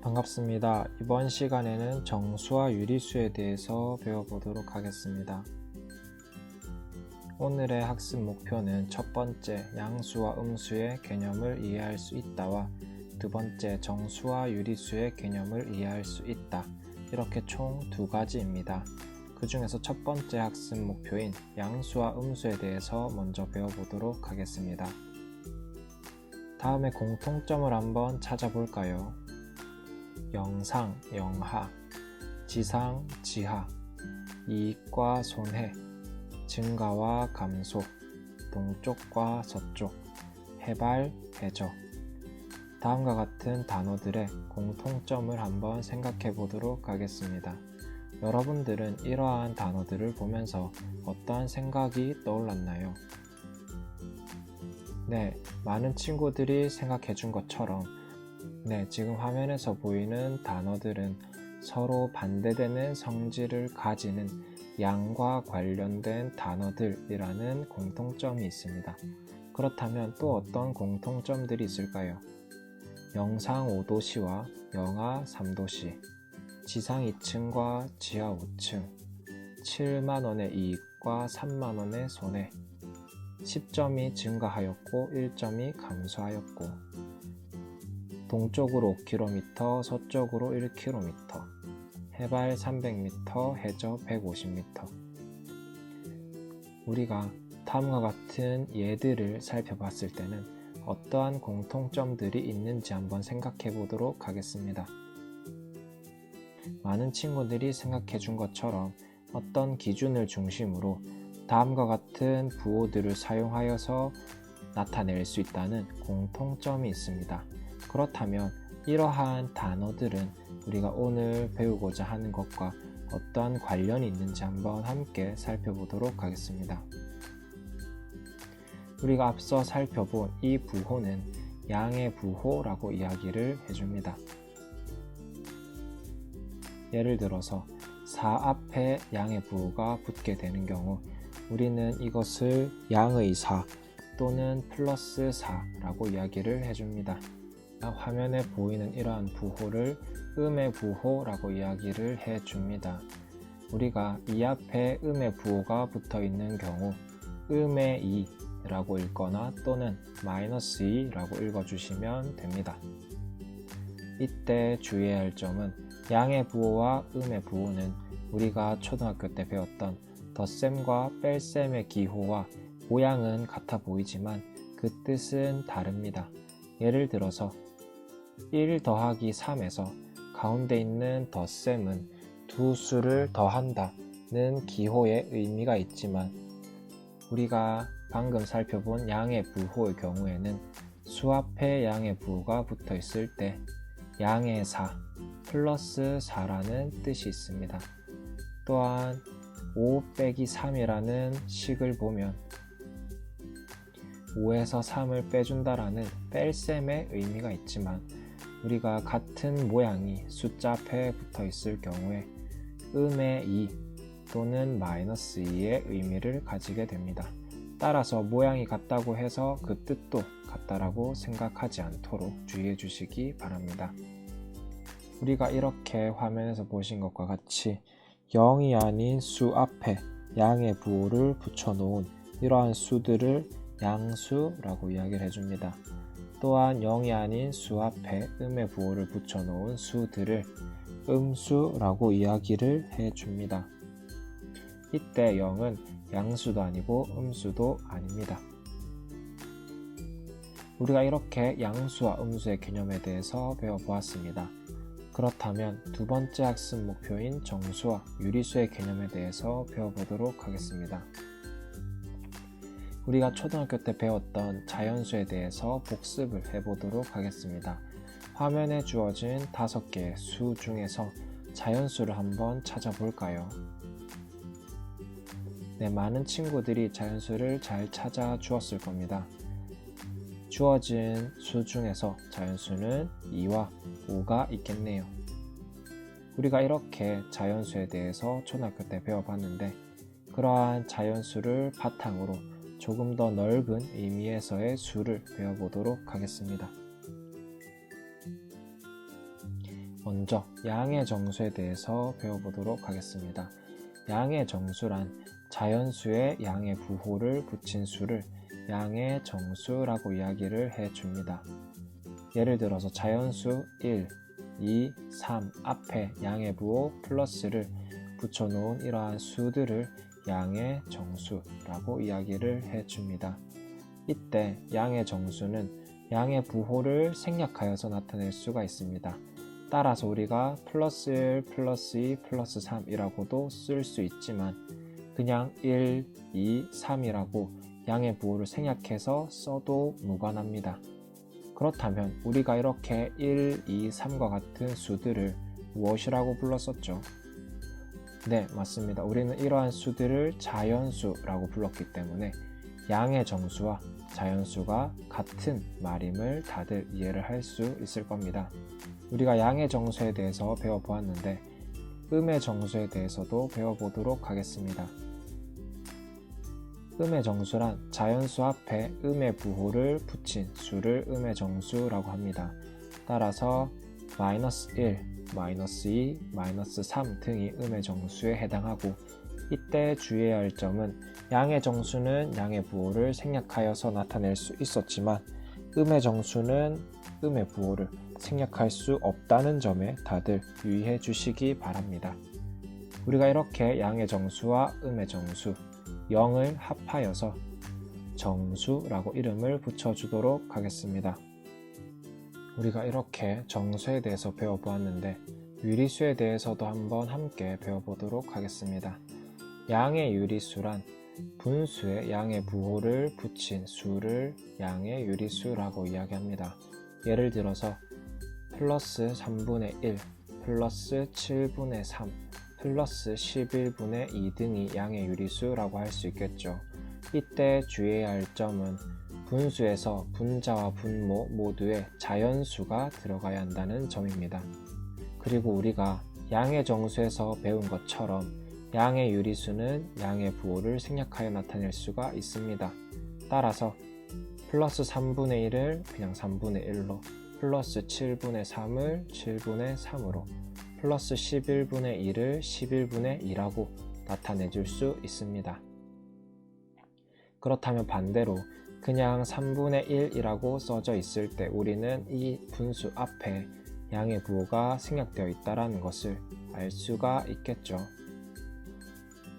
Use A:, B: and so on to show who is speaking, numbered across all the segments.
A: 반갑습니다. 이번 시간에는 정수와 유리수에 대해서 배워보도록 하겠습니다. 오늘의 학습 목표는 첫 번째, 양수와 음수의 개념을 이해할 수 있다와 두 번째, 정수와 유리수의 개념을 이해할 수 있다. 이렇게 총 두 가지입니다. 그 중에서 첫 번째 학습 목표인 양수와 음수에 대해서 먼저 배워보도록 하겠습니다. 다음에 공통점을 한번 찾아볼까요? 영상, 영하, 지상, 지하, 이익과 손해, 증가와 감소, 동쪽과 서쪽, 해발, 해저. 다음과 같은 단어들의 공통점을 한번 생각해 보도록 하겠습니다. 여러분들은 이러한 단어들을 보면서 어떠한 생각이 떠올랐나요? 네, 많은 친구들이 생각해 준 것처럼 지금 화면에서 보이는 단어들은 서로 반대되는 성질을 가지는 양과 관련된 단어들이라는 공통점이 있습니다. 그렇다면 또 어떤 공통점들이 있을까요? 영상 5도시와 영하 3도시, 지상 2층과 지하 5층, 7만원의 이익과 3만원의 손해, 10점이 증가하였고 1점이 감소하였고, 동쪽으로 5km, 서쪽으로 1km, 해발 300m, 해저 150m. 우리가 다음과 같은 예들을 살펴봤을 때는 어떠한 공통점들이 있는지 한번 생각해 보도록 하겠습니다. 많은 친구들이 생각해 준 것처럼 어떤 기준을 중심으로 다음과 같은 부호들을 사용하여서 나타낼 수 있다는 공통점이 있습니다. 그렇다면 이러한 단어들은 우리가 오늘 배우고자 하는 것과 어떠한 관련이 있는지 한번 함께 살펴보도록 하겠습니다. 우리가 앞서 살펴본 이 부호는 양의 부호라고 이야기를 해줍니다. 예를 들어서 4 앞에 양의 부호가 붙게 되는 경우 우리는 이것을 양의 4 또는 플러스 4라고 이야기를 해줍니다. 화면에 보이는 이러한 부호를 음의 부호라고 이야기를 해줍니다. 우리가 이 앞에 음의 부호가 붙어 있는 경우 음의 2라고 읽거나 또는 마이너스 2라고 읽어주시면 됩니다. 이때 주의해야 할 점은 양의 부호와 음의 부호는 우리가 초등학교 때 배웠던 덧셈과 뺄셈의 기호와 모양은 같아 보이지만 그 뜻은 다릅니다. 예를 들어서 1 더하기 3에서 가운데 있는 덧셈은 두 수를 더한다는 기호의 의미가 있지만 우리가 방금 살펴본 양의 부호의 경우에는 수 앞에 양의 부호가 붙어 있을 때 양의 4 플러스 4라는 뜻이 있습니다. 또한 5 빼기 3이라는 식을 보면 5에서 3을 빼준다라는 뺄셈의 의미가 있지만 우리가 같은 모양이 숫자 앞에 붙어 있을 경우에 음의 2 또는 마이너스 2의 의미를 가지게 됩니다. 따라서 모양이 같다고 해서 그 뜻도 같다라고 생각하지 않도록 주의해 주시기 바랍니다. 우리가 이렇게 화면에서 보신 것과 같이 0이 아닌 수 앞에 양의 부호를 붙여놓은 이러한 수들을 양수라고 이야기를 해줍니다. 또한 0이 아닌 수 앞에 음의 부호를 붙여놓은 수들을 음수라고 이야기를 해줍니다. 이때 0은 양수도 아니고 음수도 아닙니다. 우리가 이렇게 양수와 음수의 개념에 대해서 배워보았습니다. 그렇다면 두 번째 학습 목표인 정수와 유리수의 개념에 대해서 배워보도록 하겠습니다. 우리가 초등학교 때 배웠던 자연수에 대해서 복습을 해보도록 하겠습니다. 화면에 주어진 5개의 수 중에서 자연수를 한번 찾아볼까요? 많은 친구들이 자연수를 잘 찾아 주었을 겁니다. 주어진 수 중에서 자연수는 2와 5가 있겠네요. 우리가 이렇게 자연수에 대해서 초등학교 때 배워봤는데 그러한 자연수를 바탕으로 조금 더 넓은 의미에서의 수를 배워보도록 하겠습니다. 먼저 양의 정수에 대해서 배워보도록 하겠습니다. 양의 정수란 자연수에 양의 부호를 붙인 수를 양의 정수라고 이야기를 해줍니다. 예를 들어서 자연수 1, 2, 3 앞에 양의 부호 플러스를 붙여놓은 이러한 수들을 양의 정수라고 이야기를 해줍니다. 이때 양의 정수는 양의 부호를 생략하여서 나타낼 수가 있습니다. 따라서 우리가 플러스 1, 플러스 2, 플러스 3이라고도 쓸 수 있지만 그냥 1, 2, 3이라고 양의 부호를 생략해서 써도 무관합니다. 그렇다면 우리가 이렇게 1, 2, 3과 같은 수들을 무엇이라고 불렀었죠? 네, 맞습니다. 우리는 이러한 수들을 자연수라고 불렀기 때문에 양의 정수와 자연수가 같은 말임을 다들 이해를 할 수 있을 겁니다. 우리가 양의 정수에 대해서 배워보았는데 음의 정수에 대해서도 배워보도록 하겠습니다. 음의 정수란 자연수 앞에 음의 부호를 붙인 수를 음의 정수라고 합니다. 따라서 마이너스 1, 마이너스 2, 마이너스 3 등이 음의 정수에 해당하고 이때 주의해야 할 점은 양의 정수는 양의 부호를 생략하여서 나타낼 수 있었지만 음의 정수는 음의 부호를 생략할 수 없다는 점에 다들 유의해 주시기 바랍니다. 우리가 이렇게 양의 정수와 음의 정수 0을 합하여서 정수라고 이름을 붙여주도록 하겠습니다. 우리가 이렇게 정수에 대해서 배워보았는데 유리수에 대해서도 한번 함께 배워보도록 하겠습니다. 양의 유리수란 분수에 양의 부호를 붙인 수를 양의 유리수라고 이야기합니다. 예를 들어서 플러스 3분의 1, 플러스 7분의 3, 플러스 11분의 2 등이 양의 유리수라고 할 수 있겠죠. 이때 주의해야 할 점은 분수에서 분자와 분모 모두에 자연수가 들어가야 한다는 점입니다. 그리고 우리가 양의 정수에서 배운 것처럼 양의 유리수는 양의 부호를 생략하여 나타낼 수가 있습니다. 따라서 플러스 3분의 1을 그냥 3분의 1로, 플러스 7분의 3을 7분의 3으로, 플러스 11분의 2를 11분의 2라고 나타내줄 수 있습니다. 그렇다면 반대로 그냥 3분의 1이라고 써져 있을 때 우리는 이 분수 앞에 양의 부호가 생략되어 있다는 것을 알 수가 있겠죠.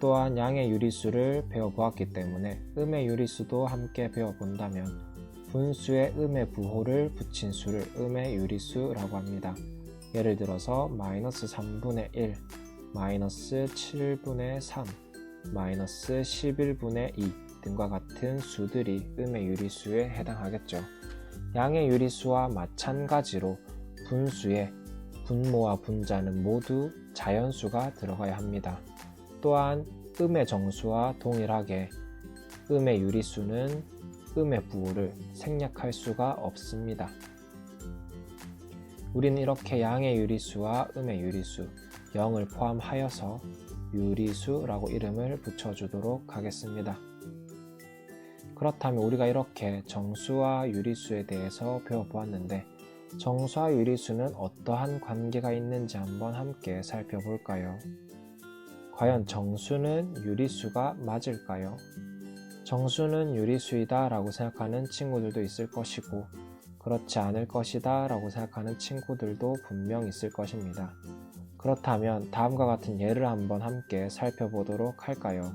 A: 또한 양의 유리수를 배워보았기 때문에 음의 유리수도 함께 배워본다면 분수에 음의 부호를 붙인 수를 음의 유리수라고 합니다. 예를 들어서 마이너스 3분의 1, 마이너스 7분의 3, 마이너스 11분의 2 등과 같은 수들이 음의 유리수에 해당하겠죠. 양의 유리수와 마찬가지로 분수에 분모와 분자는 모두 자연수가 들어가야 합니다. 또한 음의 정수와 동일하게 음의 유리수는 음의 부호를 생략할 수가 없습니다. 우리는 이렇게 양의 유리수와 음의 유리수 0을 포함하여서 유리수라고 이름을 붙여주도록 하겠습니다. 그렇다면 우리가 이렇게 정수와 유리수에 대해서 배워보았는데 정수와 유리수는 어떠한 관계가 있는지 한번 함께 살펴볼까요? 과연 정수는 유리수가 맞을까요? 정수는 유리수이다 라고 생각하는 친구들도 있을 것이고 그렇지 않을 것이다 라고 생각하는 친구들도 분명 있을 것입니다. 그렇다면 다음과 같은 예를 한번 함께 살펴보도록 할까요?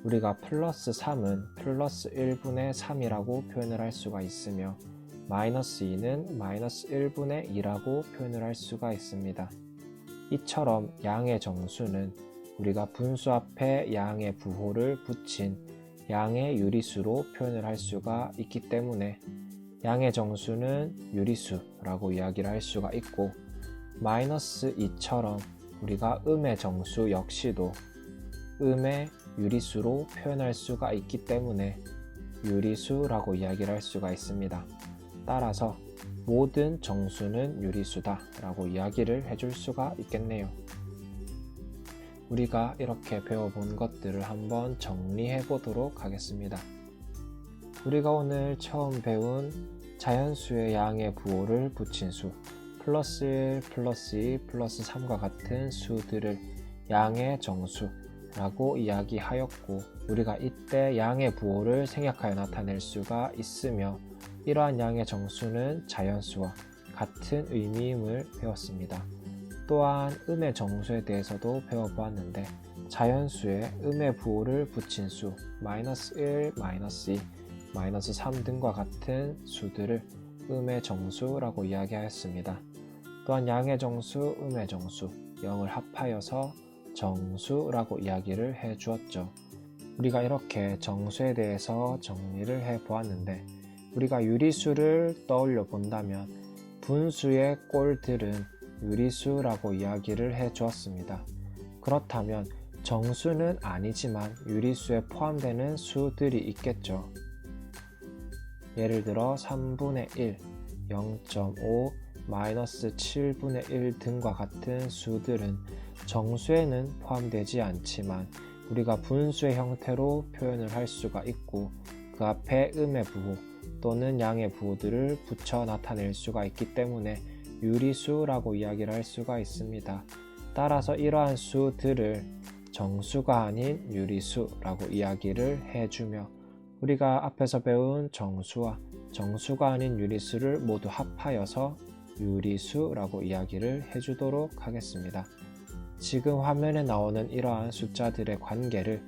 A: 우리가 플러스 3은 플러스 1분의 3이라고 표현을 할 수가 있으며 마이너스 2는 마이너스 1분의 2라고 표현을 할 수가 있습니다. 이처럼 양의 정수는 우리가 분수 앞에 양의 부호를 붙인 양의 유리수로 표현을 할 수가 있기 때문에 양의 정수는 유리수라고 이야기를 할 수가 있고 마이너스 2처럼 우리가 음의 정수 역시도 음의 유리수로 표현할 수가 있기 때문에 유리수라고 이야기를 할 수가 있습니다. 따라서 모든 정수는 유리수다 라고 이야기를 해줄 수가 있겠네요. 우리가 이렇게 배워본 것들을 한번 정리해 보도록 하겠습니다. 우리가 오늘 처음 배운 자연수의 양의 부호를 붙인 수 플러스 1, 플러스 2, 플러스 3과 같은 수들을 양의 정수라고 이야기하였고, 우리가 이때 양의 부호를 생략하여 나타낼 수가 있으며 이러한 양의 정수는 자연수와 같은 의미임을 배웠습니다. 또한 음의 정수에 대해서도 배워보았는데, 자연수에 음의 부호를 붙인 수 마이너스 1, 마이너스 2, 마이너스 3 등과 같은 수들을 음의 정수라고 이야기하였습니다. 또한 양의 정수, 음의 정수, 0을 합하여서 정수라고 이야기를 해 주었죠. 우리가 이렇게 정수에 대해서 정리를 해 보았는데, 우리가 유리수를 떠올려 본다면 분수의 꼴들은 유리수라고 이야기를 해 주었습니다. 그렇다면 정수는 아니지만 유리수에 포함되는 수들이 있겠죠. 예를 들어 3분의 1, 0.5, 마이너스 7분의 1 등과 같은 수들은 정수에는 포함되지 않지만 우리가 분수의 형태로 표현을 할 수가 있고, 그 앞에 음의 부호 또는 양의 부호들을 붙여 나타낼 수가 있기 때문에 유리수라고 이야기를 할 수가 있습니다. 따라서 이러한 수들을 정수가 아닌 유리수라고 이야기를 해주며, 우리가 앞에서 배운 정수와 정수가 아닌 유리수를 모두 합하여서 유리수라고 이야기를 해주도록 하겠습니다. 지금 화면에 나오는 이러한 숫자들의 관계를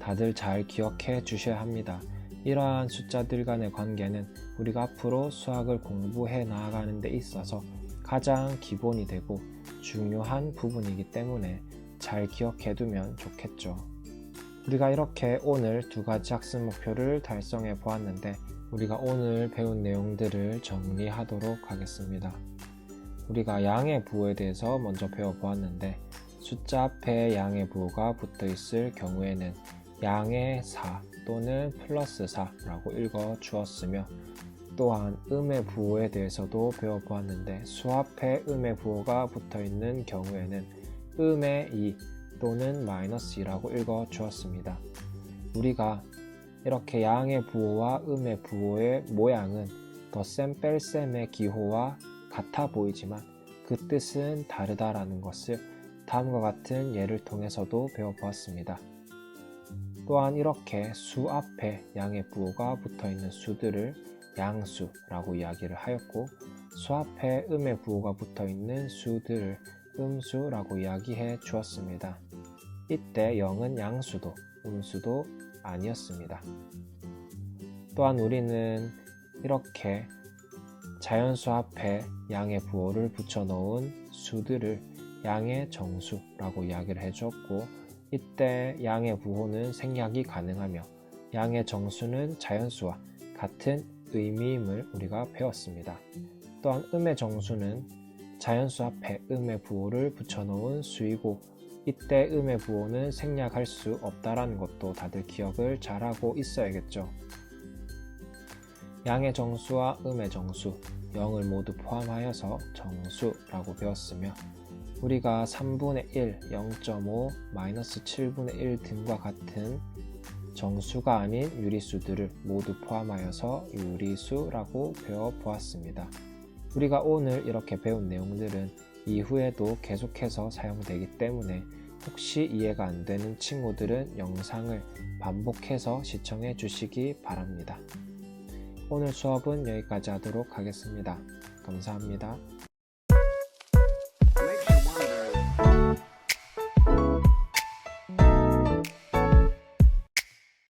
A: 다들 잘 기억해 주셔야 합니다. 이러한 숫자들 간의 관계는 우리가 앞으로 수학을 공부해 나아가는 데 있어서 가장 기본이 되고 중요한 부분이기 때문에 잘 기억해 두면 좋겠죠. 우리가 이렇게 오늘 두 가지 학습 목표를 달성해 보았는데, 우리가 오늘 배운 내용들을 정리하도록 하겠습니다. 우리가 양의 부호에 대해서 먼저 배워보았는데, 숫자 앞에 양의 부호가 붙어 있을 경우에는 양의 4 또는 플러스 4라고 읽어 주었으며, 또한 음의 부호에 대해서도 배워보았는데, 수 앞에 음의 부호가 붙어 있는 경우에는 음의 2 또는 마이너스 2라고 읽어 주었습니다. 우리가 이렇게 양의 부호와 음의 부호의 모양은 덧셈 뺄셈의 기호와 같아 보이지만 그 뜻은 다르다라는 것을 다음과 같은 예를 통해서도 배워보았습니다. 또한 이렇게 수 앞에 양의 부호가 붙어 있는 수들을 양수라고 이야기를 하였고, 수 앞에 음의 부호가 붙어 있는 수들을 음수라고 이야기해 주었습니다. 이때 0은 양수도 음수도 아니었습니다. 또한 우리는 이렇게 자연수 앞에 양의 부호를 붙여 놓은 수들을 양의 정수라고 이야기를 해주었고, 이때 양의 부호는 생략이 가능하며 양의 정수는 자연수와 같은 의미임을 우리가 배웠습니다. 또한 음의 정수는 자연수 앞에 음의 부호를 붙여 놓은 수이고, 이때 음의 부호는 생략할 수 없다라는 것도 다들 기억을 잘하고 있어야겠죠. 양의 정수와 음의 정수, 0을 모두 포함하여서 정수라고 배웠으며, 우리가 3분의 1, 0.5, 마이너스 7분의 1 등과 같은 정수가 아닌 유리수들을 모두 포함하여서 유리수라고 배워보았습니다. 우리가 오늘 이렇게 배운 내용들은 이후에도 계속해서 사용되기 때문에 혹시 이해가 안 되는 친구들은 영상을 반복해서 시청해 주시기 바랍니다. 오늘 수업은 여기까지 하도록 하겠습니다. 감사합니다.